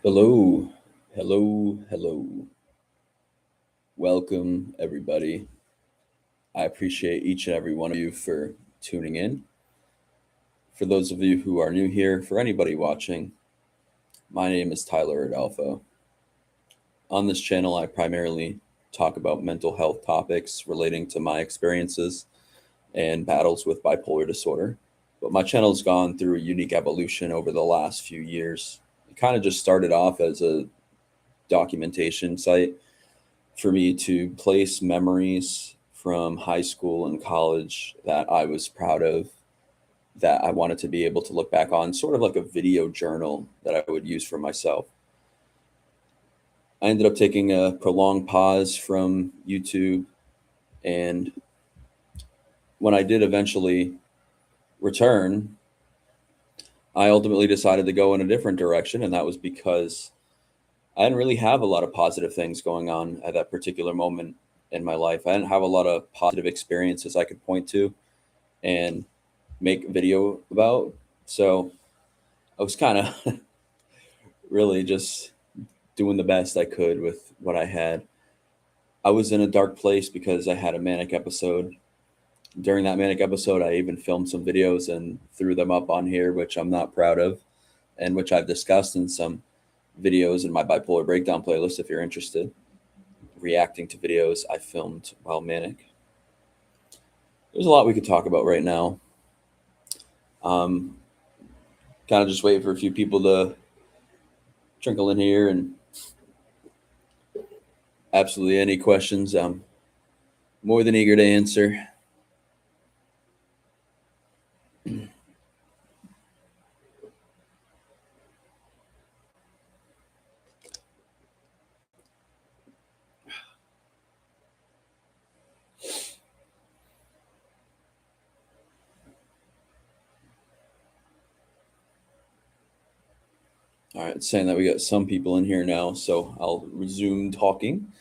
Hello, hello. Welcome, everybody. I appreciate each and every one of you for tuning in. For those of you who are new here, for anybody watching, my name is Tyler Adolfo. On this channel, I primarily talk about mental health topics relating to my experiences and battles with bipolar disorder. But my channel's gone through a unique evolution over the last few years. It kind of just started off as a documentation site for me to place memories from high school and college that I was proud of, that I wanted to be able to look back on, sort of like a video journal that I would use for myself. I ended up taking a prolonged pause from YouTube, and when I did eventually return, I ultimately decided to go in a different direction, and that was because I didn't really have a lot of positive things going on at that particular moment in my life. I didn't have a lot of positive experiences I could point to and make a video about. So I was kind of really just doing the best I could with what I had. I was in a dark place because I had a manic episode. During that manic episode, I even filmed some videos and threw them up on here, which I'm not proud of, and which I've discussed in some videos in my bipolar breakdown playlist if you're interested, reacting to videos I filmed while manic. There's a lot we could talk about right now. Um, Kind of just waiting for a few people to trickle in here, and absolutely any questions, I'm more than eager to answer. All right, it's saying that we got some people in here now, so I'll resume talking.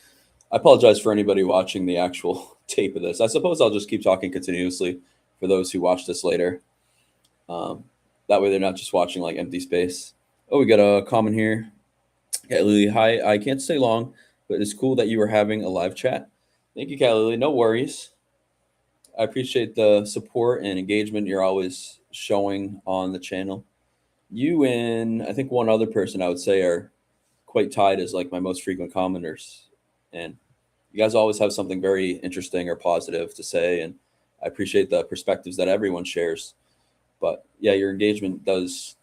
I apologize for anybody watching the actual tape of this. I suppose I'll just keep talking continuously for those who watch this later. Um, that way they're not just watching like empty space. Oh, we got a comment here. Cat Lily, hi. I can't stay long, but it's cool that you were having a live chat. Thank you, Cat Lily. No worries. I appreciate the support and engagement you're always showing on the channel. You and I think one other person I would say are quite tied as like my most frequent commenters. And you guys always have something very interesting or positive to say. And I appreciate the perspectives that everyone shares. But yeah, your engagement does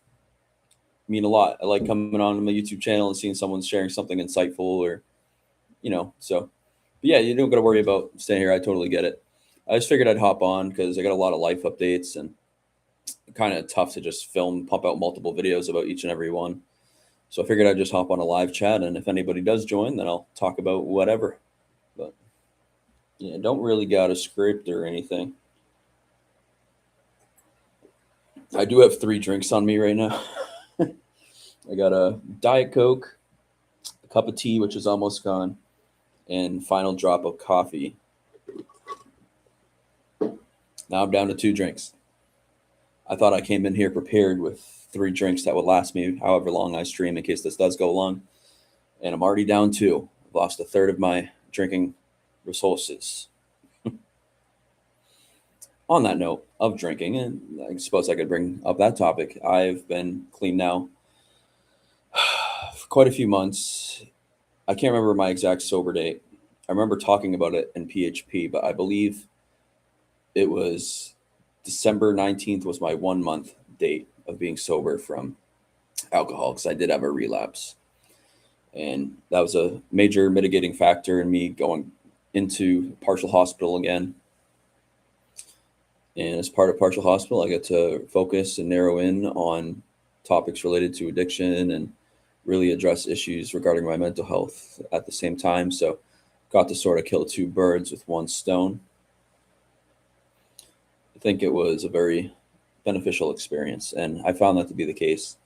mean a lot. I like coming on my YouTube channel and seeing someone sharing something insightful or, so. But yeah, you don't got to worry about staying here. I totally get it. I just figured I'd hop on because I got a lot of life updates and kind of tough to just pump out multiple videos about each and every one. So I figured I'd just hop on a live chat, and if anybody does join, then I'll talk about whatever. But yeah, don't really got a script or anything. I do have 3 drinks on me right now. I got a Diet Coke, a cup of tea, which is almost gone, and final drop of coffee. Now I'm down to 2 drinks. I thought I came in here prepared with 3 drinks that would last me however long I stream in case this does go long. And I'm already down 2. I've lost a third of my drinking resources. On that note of drinking, and I suppose I could bring up that topic, I've been clean now for quite a few months. I can't remember my exact sober date. I remember talking about it in PHP, but I believe it was December 19th was my 1 month date of being sober from alcohol because I did have a relapse. And that was a major mitigating factor in me going into partial hospital again. And as part of partial hospital, I got to focus and narrow in on topics related to addiction and really address issues regarding my mental health at the same time. So got to sort of kill 2 birds with 1 stone. I think it was a very beneficial experience, and I found that to be the case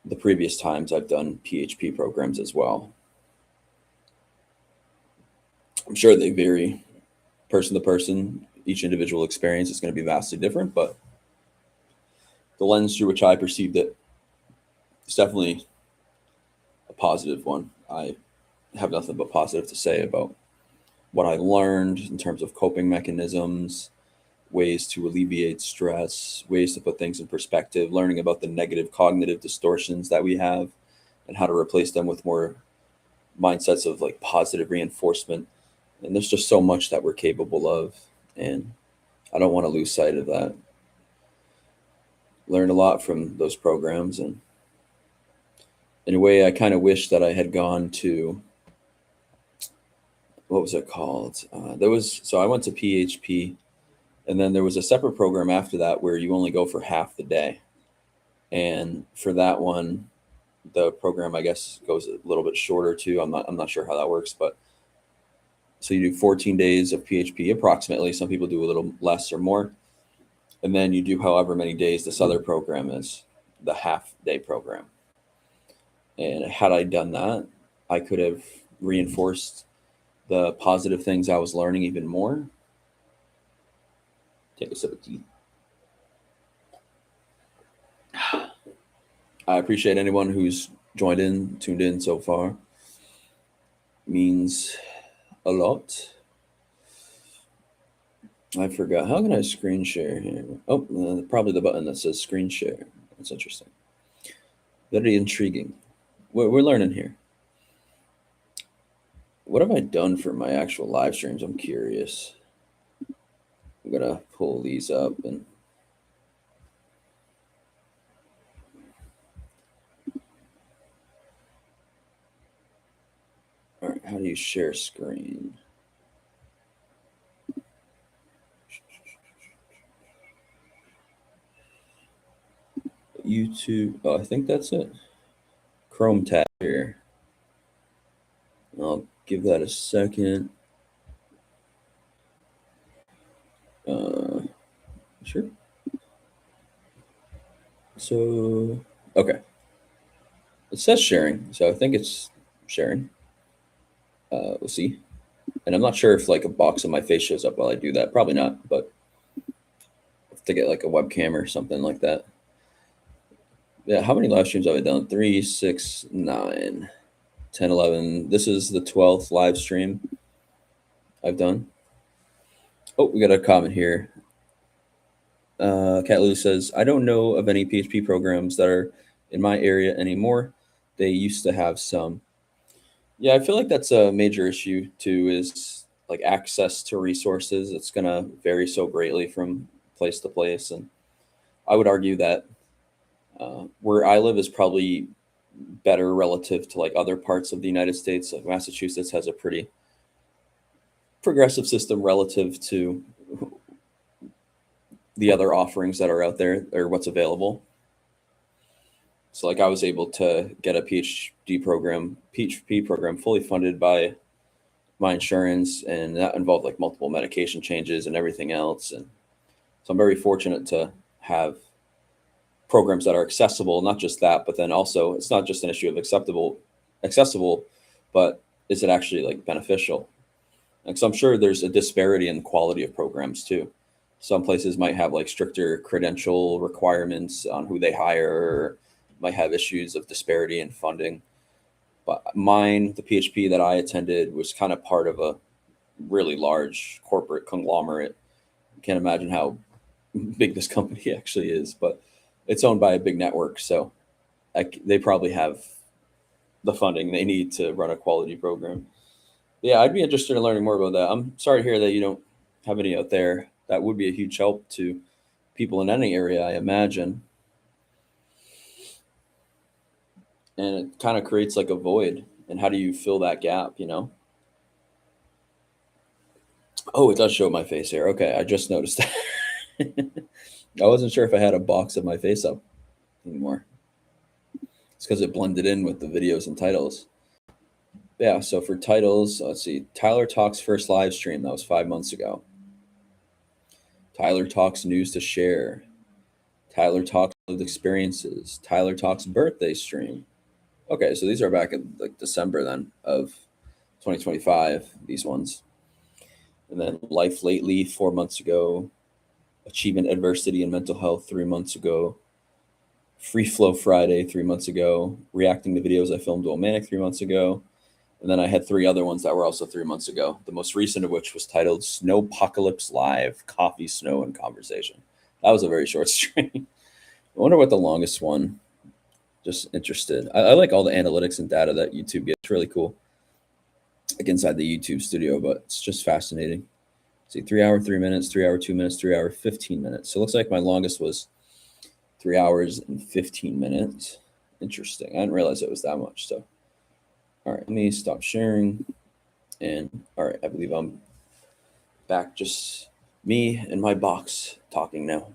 the previous times I've done PHP programs as well. I'm sure they vary person to person. Each individual experience is going to be vastly different, but the lens through which I perceived it is definitely a positive one. I have nothing but positive to say about what I learned in terms of coping mechanisms, ways to alleviate stress, ways to put things in perspective, learning about the negative cognitive distortions that we have and how to replace them with more mindsets of like positive reinforcement. And there's just so much that we're capable of. And I don't want to lose sight of that. Learned a lot from those programs. And in a way, I kind of wish that I had gone to, what was it called? So I went to PHP, and then there was a separate program after that where you only go for half the day. And for that one, the program I guess goes a little bit shorter too. I'm not sure how that works, but so you do 14 days of PHP approximately. Some people do a little less or more, and then you do however many days this other program is, the half day program. And had I done that, I could have reinforced the positive things I was learning even more. Take a sip of tea. I appreciate anyone who's tuned in so far. It means a lot. I forgot. How can I screen share here? Oh, probably the button that says screen share. That's interesting. Very intriguing. We're learning here. What have I done for my actual live streams? I'm curious. I'm going to pull these up and all right, how do you share screen? YouTube. Oh, I think that's it. Chrome tab here. I'll give that a second. Sure. So, okay. It says sharing, so I think it's sharing. We'll see. And I'm not sure if like a box of my face shows up while I do that. Probably not, but I have to get like a webcam or something like that. Yeah, how many live streams have I done? 3, 6, 9, 10, 11. This is the 12th live stream I've done. Oh, we got a comment here. Cat Lou says, I don't know of any PHP programs that are in my area anymore. They used to have some. Yeah, I feel like that's a major issue too, is like access to resources. It's going to vary so greatly from place to place. And I would argue that where I live is probably better relative to like other parts of the United States. Like Massachusetts has a pretty progressive system relative to the other offerings that are out there or what's available. So like I was able to get a PhD program, PHP program fully funded by my insurance, and that involved like multiple medication changes and everything else. And so I'm very fortunate to have programs that are accessible, not just that, but then also it's not just an issue of accessible, but is it actually like beneficial? And so I'm sure there's a disparity in the quality of programs too. Some places might have like stricter credential requirements on who they hire, or might have issues of disparity in funding. But mine, the PHP that I attended, was kind of part of a really large corporate conglomerate. I can't imagine how big this company actually is, but it's owned by a big network. So they probably have the funding they need to run a quality program. Yeah, I'd be interested in learning more about that. I'm sorry to hear that you don't have any out there. That would be a huge help to people in any area, I imagine. And it kind of creates like a void. And how do you fill that gap, you know? Oh, it does show my face here. Okay, I just noticed that. I wasn't sure if I had a box of my face up anymore. It's because it blended in with the videos and titles. Yeah, so for titles, let's see. Tyler Talks first live stream, that was 5 months ago. Tyler Talks news to share. Tyler Talks lived experiences. Tyler Talks birthday stream. Okay, so these are back in like December then of 2025, these ones. And then Life Lately 4 months ago. Achievement, Adversity, and Mental Health 3 months ago. Free Flow Friday 3 months ago, reacting to videos I filmed while manic 3 months ago. And then I had 3 other ones that were also 3 months ago. The most recent of which was titled Snowpocalypse Live, Coffee, Snow, and Conversation. That was a very short stream. I wonder what the longest one, just interested. I like all the analytics and data that YouTube gets. It's really cool. Like inside the YouTube studio, but it's just fascinating. See, 3 hour, 3 minutes, 3 hour, 2 minutes, 3 hour, 15 minutes. So it looks like my longest was 3 hours and 15 minutes. Interesting. I didn't realize it was that much. So, all right, let me stop sharing. And all right, I believe I'm back. Just me and my box talking now.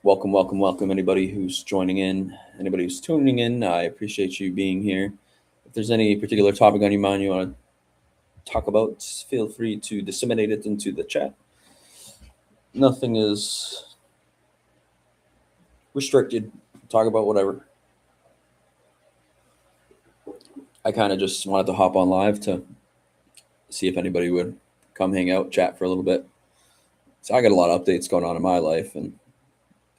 Welcome, welcome, welcome. Anybody who's joining in, anybody who's tuning in, I appreciate you being here. If there's any particular topic on your mind you want to talk about, feel free to disseminate it into the chat. Nothing is restricted. Talk about whatever. I kind of just wanted to hop on live to see if anybody would come hang out, chat for a little bit. So I got a lot of updates going on in my life, and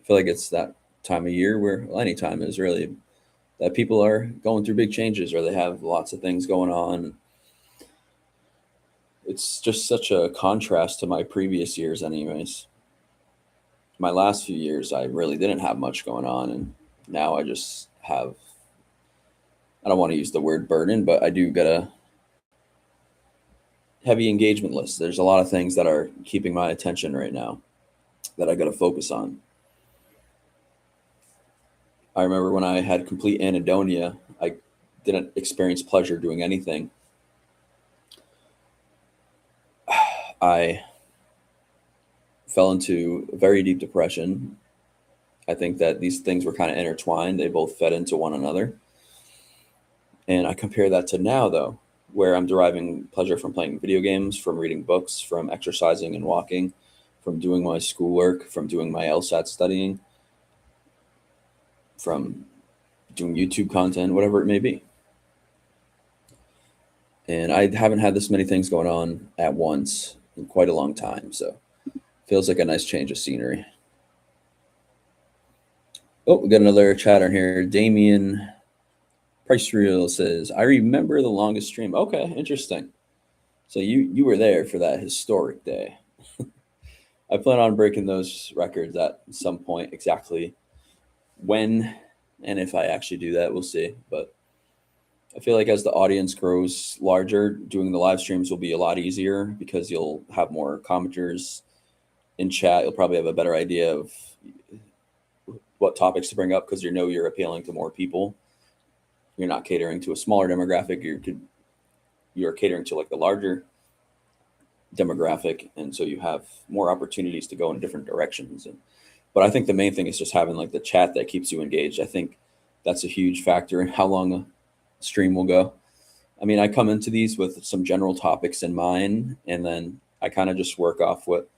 I feel like it's that time of year where, well, any time is really, that people are going through big changes or they have lots of things going on. It's just such a contrast to my previous years anyways. My last few years, I really didn't have much going on, and now I just have, I don't want to use the word burden, but I do get a heavy engagement list. There's a lot of things that are keeping my attention right now that I got to focus on. I remember when I had complete anhedonia, I didn't experience pleasure doing anything. I fell into very deep depression. I think that these things were kind of intertwined. They both fed into one another. And I compare that to now, though, where I'm deriving pleasure from playing video games, from reading books, from exercising and walking, from doing my schoolwork, from doing my LSAT studying, from doing YouTube content, whatever it may be. And I haven't had this many things going on at once in quite a long time. So it feels like a nice change of scenery. Oh, we got another chatter here. Damien Price Real says, I remember the longest stream. Okay, interesting. So you were there for that historic day. I plan on breaking those records at some point. Exactly when and if I actually do that, we'll see. But I feel like as the audience grows larger, doing the live streams will be a lot easier because you'll have more commenters in chat. You'll probably have a better idea of what topics to bring up because you're appealing to more people. You're not catering to a smaller demographic. You're catering to like the larger demographic, and so you have more opportunities to go in different directions. But I think the main thing is just having like the chat that keeps you engaged. I think that's a huge factor in how long a stream will go. I mean, I come into these with some general topics in mind, and then I kind of just work off what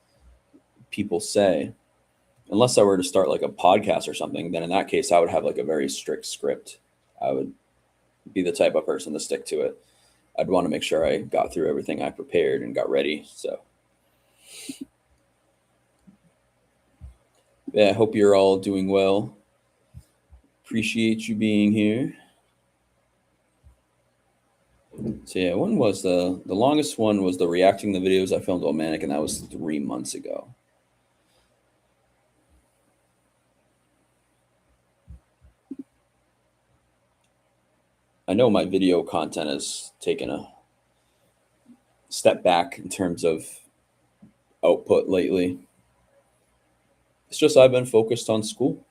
people say. Unless I were to start like a podcast or something, then in that case, I would have like a very strict script. I would be the type of person to stick to it. I'd want to make sure I got through everything I prepared and got ready. So yeah, I hope you're all doing well. Appreciate you being here. So yeah, when was the longest one was the reacting to videos I filmed while manic, and that was 3 months ago. I know my video content has taken a step back in terms of output lately. It's just I've been focused on school.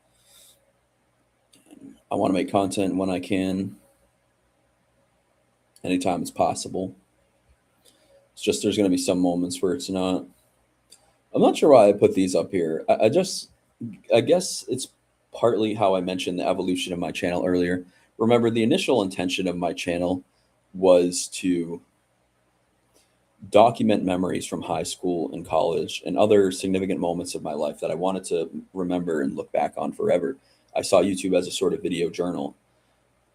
I want to make content when I can, anytime it's possible. It's just there's going to be some moments where it's not. I'm not sure why I put these up here. I guess it's partly how I mentioned the evolution of my channel earlier. Remember, the initial intention of my channel was to document memories from high school and college and other significant moments of my life that I wanted to remember and look back on forever. I saw YouTube as a sort of video journal,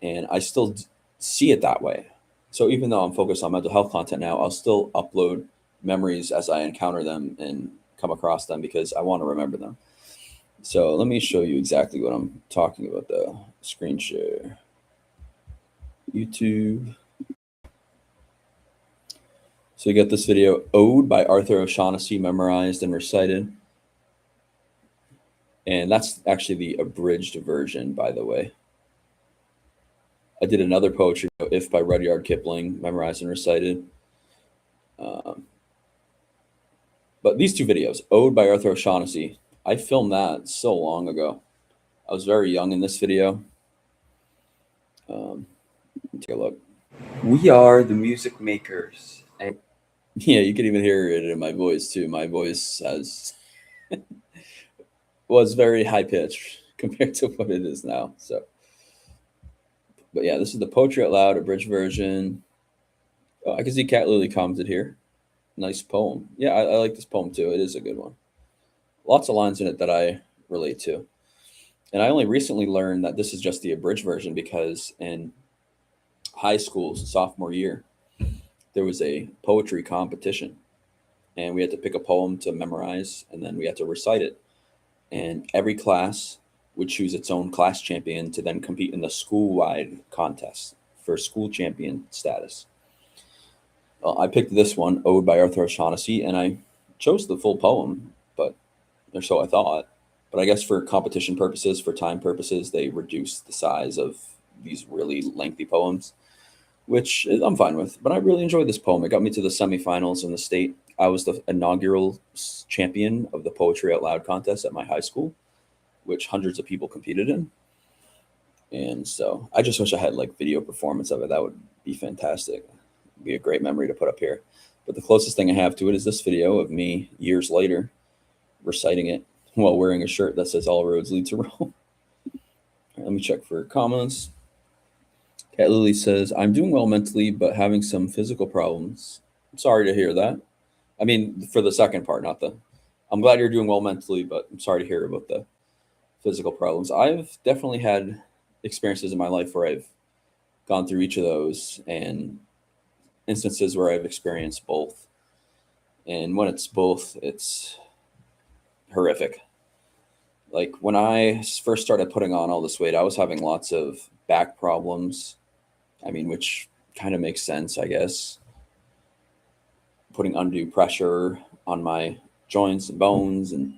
and I still see it that way. So even though I'm focused on mental health content now, I'll still upload memories as I encounter them and come across them because I want to remember them. So let me show you exactly what I'm talking about. The screen share, YouTube. So you got this video, Ode by Arthur O'Shaughnessy, memorized and recited. And that's actually the abridged version, by the way. I did another poetry, If by Rudyard Kipling, memorized and recited. Um, but these two videos, Ode by Arthur O'Shaughnessy, I filmed that so long ago. I was very young in this video. Take a look. We are the music makers. And yeah, you can even hear it in my voice too. My voice was very high pitched compared to what it is now. So, but yeah, this is the Poetry Out Loud abridged version. Oh, I can see Cat Lily commented here. Nice poem. Yeah, I like this poem too. It is a good one. Lots of lines in it that I relate to. And I only recently learned that this is just the abridged version because in high school, sophomore year, there was a poetry competition. And we had to pick a poem to memorize and then we had to recite it. And every class would choose its own class champion to then compete in the school wide contest for school champion status. Well, I picked this one, Ode by Arthur O'Shaughnessy, and I chose the full poem, but or so I thought. But I guess for competition purposes, for time purposes, they reduced the size of these really lengthy poems, which I'm fine with. But I really enjoyed this poem. It got me to the semifinals in the state. I was the inaugural champion of the Poetry Out Loud contest at my high school, which hundreds of people competed in. And so I just wish I had like video performance of it. That would be fantastic. It'd be a great memory to put up here. But the closest thing I have to it is this video of me years later reciting it while wearing a shirt that says "All roads lead to Rome." Let me check for comments. Cat Lily says, "I'm doing well mentally, but having some physical problems." I'm sorry to hear that. I mean, for the second part, not the. I'm glad you're doing well mentally, but I'm sorry to hear about the physical problems. I've definitely had experiences in my life where I've gone through each of those and instances where I've experienced both. And when it's both, it's horrific. Like when I first started putting on all this weight, I was having lots of back problems. I mean, which kind of makes sense, I guess. Putting undue pressure on my joints and bones. And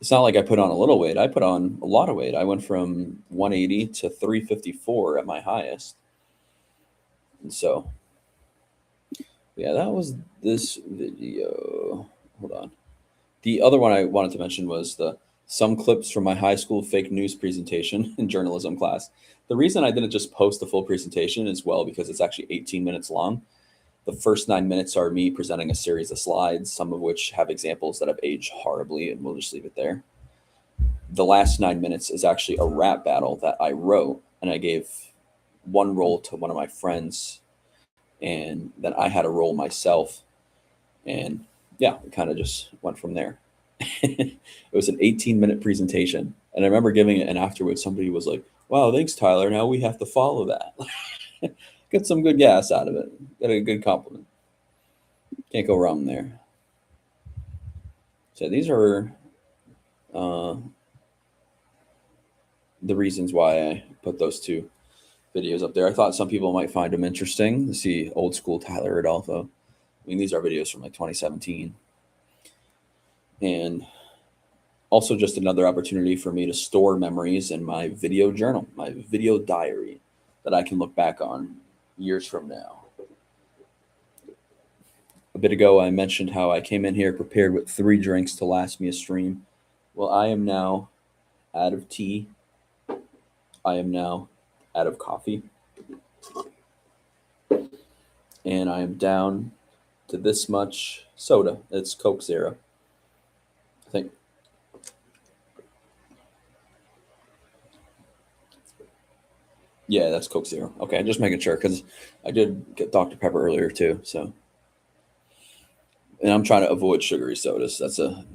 it's not like I put on a little weight, I put on a lot of weight. I went from 180 to 354 at my highest. And so, yeah, that was this video. Hold on. The other one I wanted to mention was the some clips from my high school fake news presentation in journalism class. The reason I didn't just post the full presentation is well because it's actually 18 minutes long. The first 9 minutes are me presenting a series of slides, some of which have examples that have aged horribly, and we'll just leave it there. The last 9 minutes is actually a rap battle that I wrote, and I gave one role to one of my friends, and then I had a role myself. And yeah, it kind of just went from there. It was an 18-minute presentation. And I remember giving it, and afterwards, somebody was like, "Wow, thanks, Tyler. Now we have to follow that." Get some good gas out of it. Get a good compliment. Can't go wrong there. So these are uh, the reasons why I put those two videos up there. I thought some people might find them interesting to see old school Tyler Adolfo. I mean, these are videos from like 2017. And also just another opportunity for me to store memories in my video journal, my video diary that I can look back on years from now. A bit ago, I mentioned how I came in here prepared with 3 drinks to last me a stream. Well, I am now out of tea. I am now out of coffee. And I am down to this much soda. It's Coke Zero. I think. Yeah, that's Coke Zero. Okay, I'm just making sure because I did get Dr. Pepper earlier too. So, and I'm trying to avoid sugary sodas. That's a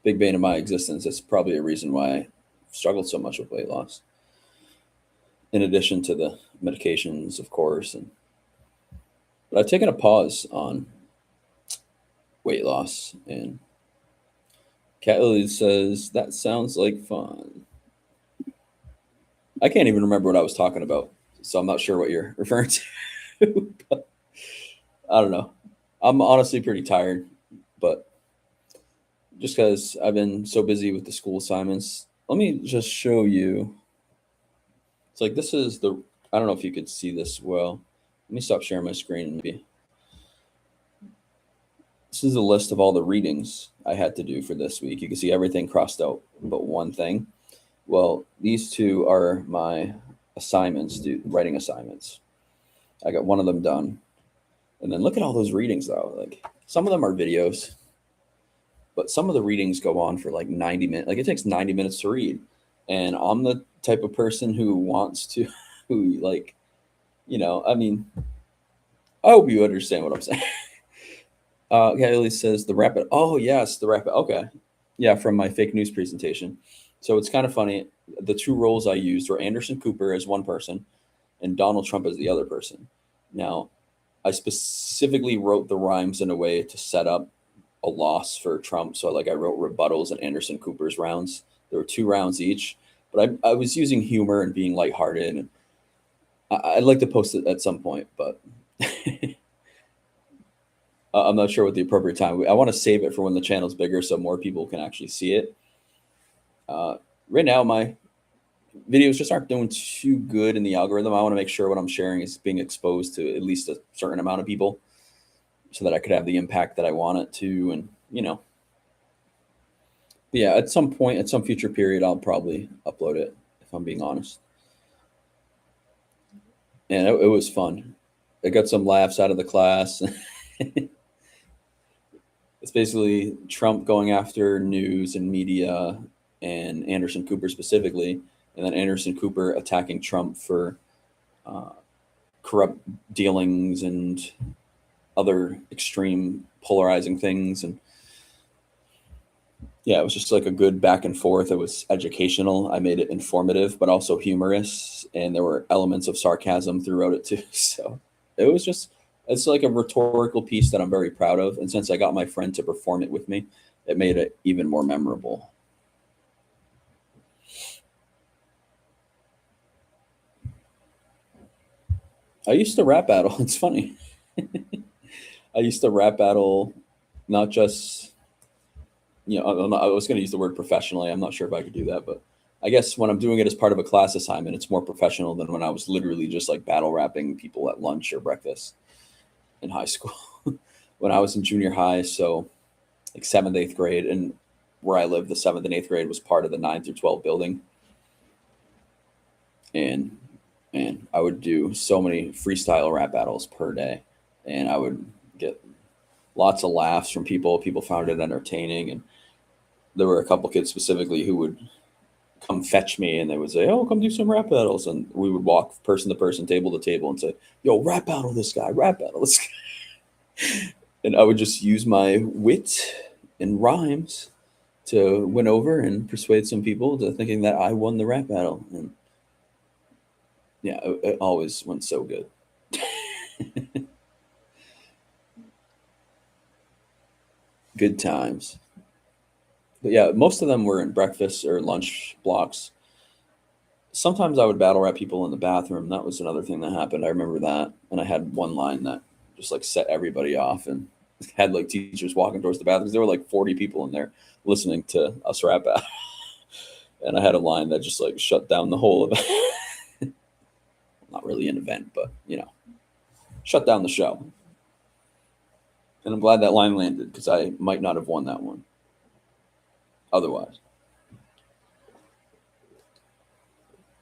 big bane of my existence. That's probably a reason why I struggled so much with weight loss. In addition to the medications, of course, but I've taken a pause on weight loss, and Cat Lily says that sounds like fun. I can't even remember what I was talking about, so I'm not sure what you're referring to. But I don't know. I'm honestly pretty tired, but just because I've been so busy with the school assignments, let me just show you. It's like this is the. I don't know if you could see this well. Let me stop sharing my screen. Maybe this is a list of all the readings I had to do for this week. You can see everything crossed out but one thing. Well, these two are my assignments, writing assignments. I got one of them done. And then look at all those readings though. Like some of them are videos, but some of the readings go on for like 90 minutes. Like it takes 90 minutes to read. And I'm the type of person who wants to who like, I mean, I hope you understand what I'm saying. Kelly says the rapid. Oh yes, the rapid. Okay, yeah, from my fake news presentation. So it's kind of funny. The two roles I used were Anderson Cooper as one person and Donald Trump as the other person. Now, I specifically wrote the rhymes in a way to set up a loss for Trump. So like I wrote rebuttals and Anderson Cooper's rounds. There were two rounds each, but I was using humor and being lighthearted. And I'd like to post it at some point, but I'm not sure what the appropriate time. I want to save it for when the channel's bigger, so more people can actually see it. Right now, my videos just aren't doing too good in the algorithm. I want to make sure what I'm sharing is being exposed to at least a certain amount of people, so that I could have the impact that I want it to. And but yeah, at some point, at some future period, I'll probably upload it if I'm being honest. And it was fun. I got some laughs out of the class. It's basically Trump going after news and media and Anderson Cooper specifically, and then Anderson Cooper attacking Trump for uh, corrupt dealings and other extreme polarizing things. And yeah, it was just like a good back and forth. It was educational. I made it informative, but also humorous, and there were elements of sarcasm throughout it too. So it was just it's like a rhetorical piece that I'm very proud of. And since I got my friend to perform it with me, it made it even more memorable. I used to rap battle. It's funny. I used to rap battle, not just I was going to use the word professionally. I'm not sure if I could do that, but I guess when I'm doing it as part of a class assignment, it's more professional than when I was literally just like battle rapping people at lunch or breakfast in high school. When I was in junior high, so like seventh, eighth grade, and where I lived, the seventh and eighth grade was part of the 9 through 12 building. And man, I would do so many freestyle rap battles per day, and I would get lots of laughs from people. People found it entertaining, and there were a couple kids specifically who would come fetch me and they would say, "Oh, come do some rap battles." And we would walk person to person, table to table, and say, "Yo, rap battle this guy, rap battle this guy." And I would just use my wit and rhymes to win over and persuade some people to thinking that I won the rap battle. And yeah, it always went so good. Good times. But yeah, most of them were in breakfast or lunch blocks. Sometimes I would battle rap people in the bathroom. That was another thing that happened. I remember that. And I had one line that just like set everybody off and had like teachers walking towards the bathrooms. There were like 40 people in there listening to us rap out. And I had a line that just like shut down the whole event. Not really an event, but shut down the show. And I'm glad that line landed because I might not have won that one otherwise.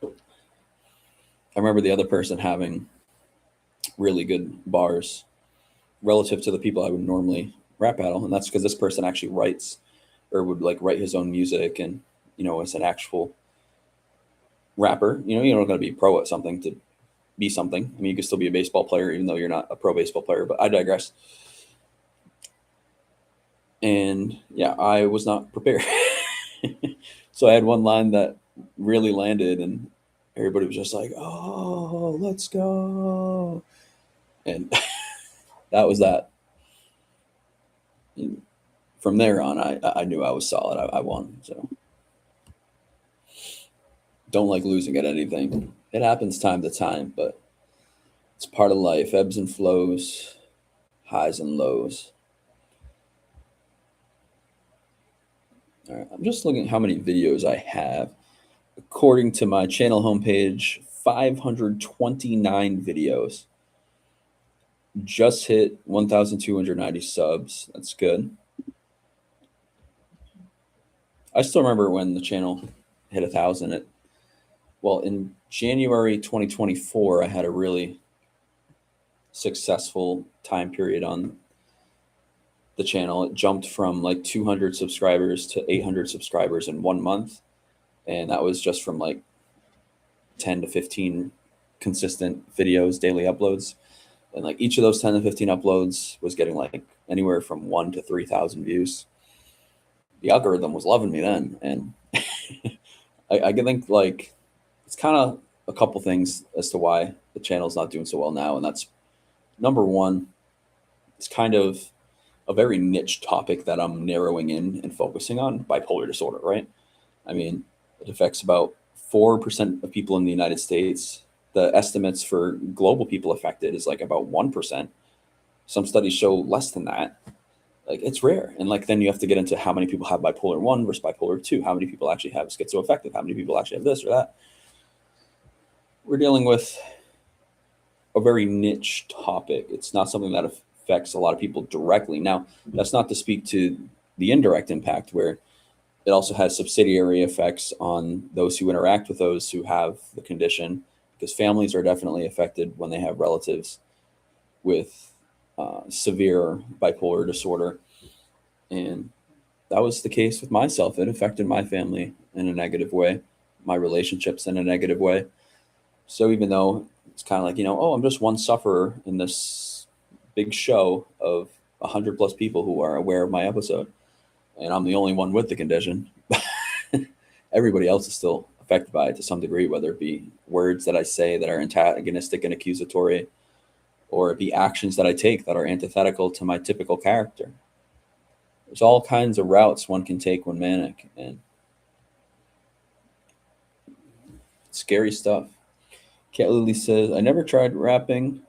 I remember the other person having really good bars relative to the people I would normally rap battle, and that's because this person actually writes or would like write his own music, and as an actual rapper, you're not going to be pro at something to be something. I mean, you can still be a baseball player even though you're not a pro baseball player. But I digress. And yeah, I was not prepared, so I had one line that really landed, and everybody was just like, "Oh, let's go!" And that was that. from there on, I knew I was solid. I won. So don't like losing at anything. It happens time to time, but it's part of life. Ebbs and flows, highs and lows. All right, I'm just looking at how many videos I have. According to my channel homepage, 529 videos. Just hit 1,290 subs. That's good. I still remember when the channel hit 1,000. Well, in January 2024, I had a really successful time period on the channel. It jumped from like 200 subscribers to 800 subscribers in 1 month. And that was just from like 10 to 15 consistent videos, daily uploads. And like each of those 10 to 15 uploads was getting like anywhere from 1 to 3,000 views. The algorithm was loving me then. And I think like it's kind of a couple things as to why the channel's not doing so well now. And that's number one, it's kind of a very niche topic that I'm narrowing in and focusing on: bipolar disorder, right? I mean, it affects about 4% of people in the United States. The estimates for global people affected is like about 1%. Some studies show less than that. Like it's rare. And like then you have to get into how many people have bipolar 1 versus bipolar 2, how many people actually have schizoaffective, how many people actually have this or that. We're dealing with a very niche topic. It's not something that affects a lot of people directly. Now, that's not to speak to the indirect impact, where it also has subsidiary effects on those who interact with those who have the condition, because families are definitely affected when they have relatives with severe bipolar disorder. And that was the case with myself. It affected my family in a negative way, my relationships in a negative way. So even though it's kind of like, oh, I'm just one sufferer in this big show of 100 plus people who are aware of my episode, and I'm the only one with the condition, everybody else is still affected by it to some degree, whether it be words that I say that are antagonistic and accusatory, or it be actions that I take that are antithetical to my typical character. There's all kinds of routes one can take when manic, and scary stuff. Cat Lily says, I never tried rapping.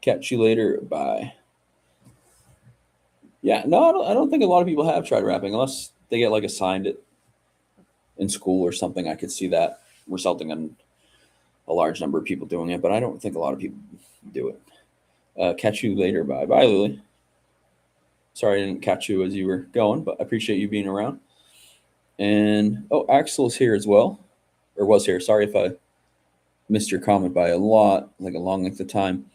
Catch you later. Bye. Yeah, no, I don't think a lot of people have tried rapping unless they get like assigned it in school or something. I could see that resulting in a large number of people doing it, but I don't think a lot of people do it. Catch you later. Bye. Bye, Lily. Sorry I didn't catch you as you were going, but I appreciate you being around. And, Axel's here as well, or was here. Sorry if I missed your comment by a lot, like a long length of time.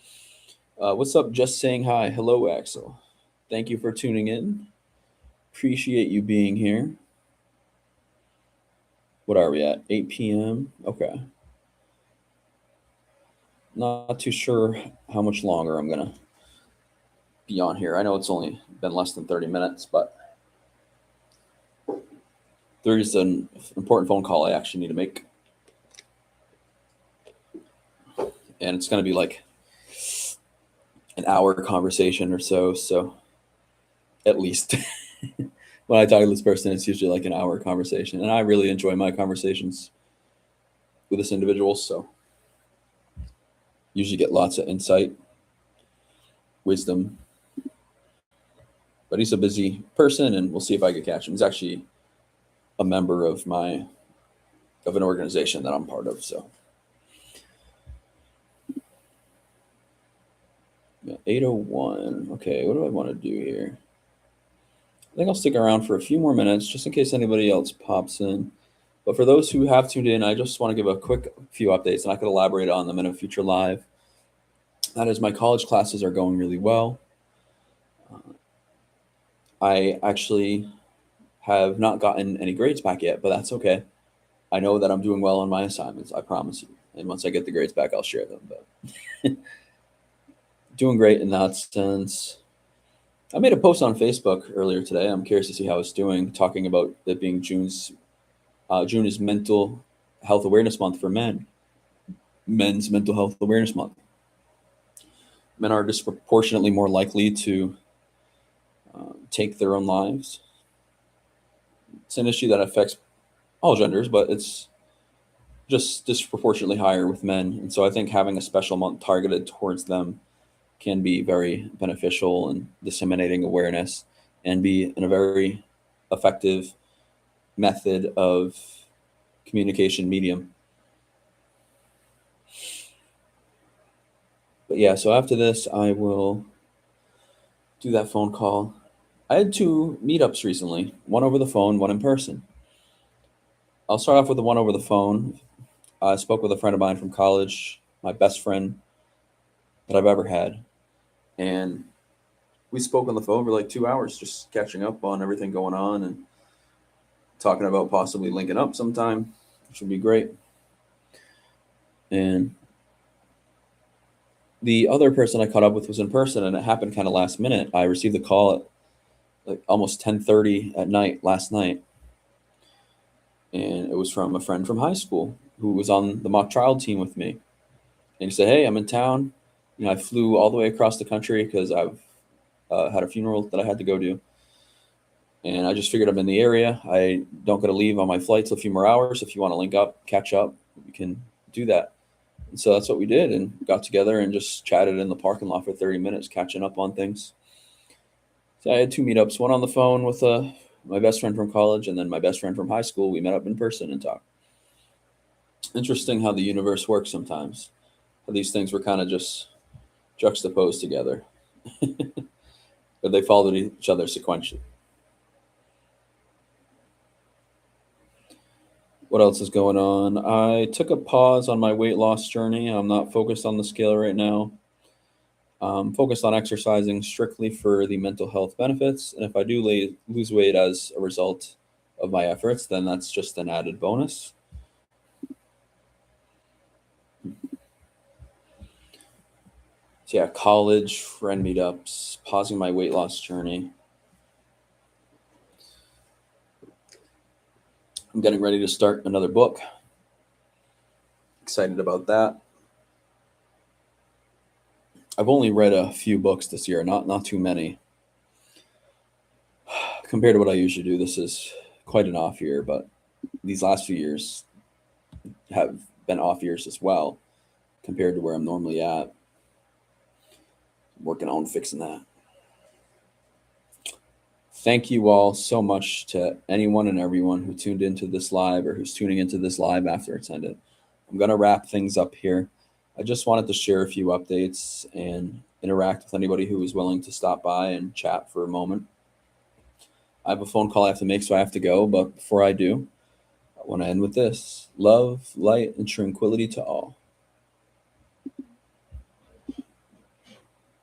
What's up? Just saying hi. Hello, Axel. Thank you for tuning in. Appreciate you being here. What are we at? 8 p.m. Okay. Not too sure how much longer I'm going to be on here. I know it's only been less than 30 minutes, but there's an important phone call I actually need to make. And it's going to be like an hour conversation or so. So at least when I talk to this person, it's usually like an hour conversation. And I really enjoy my conversations with this individual. So usually get lots of insight, wisdom. But he's a busy person, and we'll see if I can catch him. He's actually a member of an organization that I'm part of. So yeah, 8:01. Okay, what do I want to do here? I think I'll stick around for a few more minutes just in case anybody else pops in. But for those who have tuned in, I just want to give a quick few updates, and I could elaborate on them in a future live. That is, my college classes are going really well. I actually have not gotten any grades back yet, but that's okay. I know that I'm doing well on my assignments, I promise you. And once I get the grades back, I'll share them. But doing great in that sense. I made a post on Facebook earlier today. I'm curious to see how it's doing, talking about it being June is Mental Health Awareness Month for men. Men's Mental Health Awareness Month. Men are disproportionately more likely to take their own lives. It's an issue that affects all genders, but it's just disproportionately higher with men. And so I think having a special month targeted towards them can be very beneficial in disseminating awareness and be in a very effective method of communication medium. But yeah, so after this, I will do that phone call. I had two meetups recently, one over the phone, one in person. I'll start off with the one over the phone. I spoke with a friend of mine from college, my best friend that I've ever had. And we spoke on the phone for like 2 hours, just catching up on everything going on and talking about possibly linking up sometime, which would be great. And the other person I caught up with was in person, and it happened kind of last minute. I received a call at like almost 10:30 at night last night, and it was from a friend from high school who was on the mock trial team with me. And he said, "Hey, I'm in town. I flew all the way across the country because I've had a funeral that I had to go to, and I just figured I'm in the area. I don't got to leave on my flight till a few more hours. If you want to link up, catch up, we can do that." And so that's what we did, and got together and just chatted in the parking lot for 30 minutes, catching up on things. So I had two meetups, one on the phone with my best friend from college, and then my best friend from high school. We met up in person and talked. Interesting how the universe works sometimes. How these things were kind of just juxtaposed together, but they followed each other sequentially. What else is going on? I took a pause on my weight loss journey. I'm not focused on the scale right now. I'm focused on exercising strictly for the mental health benefits. And if I do lose weight as a result of my efforts, then that's just an added bonus. So yeah, college, friend meetups, pausing my weight loss journey. I'm getting ready to start another book. Excited about that. I've only read a few books this year, not too many. Compared to what I usually do, this is quite an off year, but these last few years have been off years as well compared to where I'm normally at. I'm working on fixing that. Thank you all so much to anyone and everyone who tuned into this live or who's tuning into this live after it's ended. I'm going to wrap things up here. I just wanted to share a few updates and interact with anybody who is willing to stop by and chat for a moment. I have a phone call I have to make, so I have to go. But before I do, I want to end with this: love, light, and tranquility to all.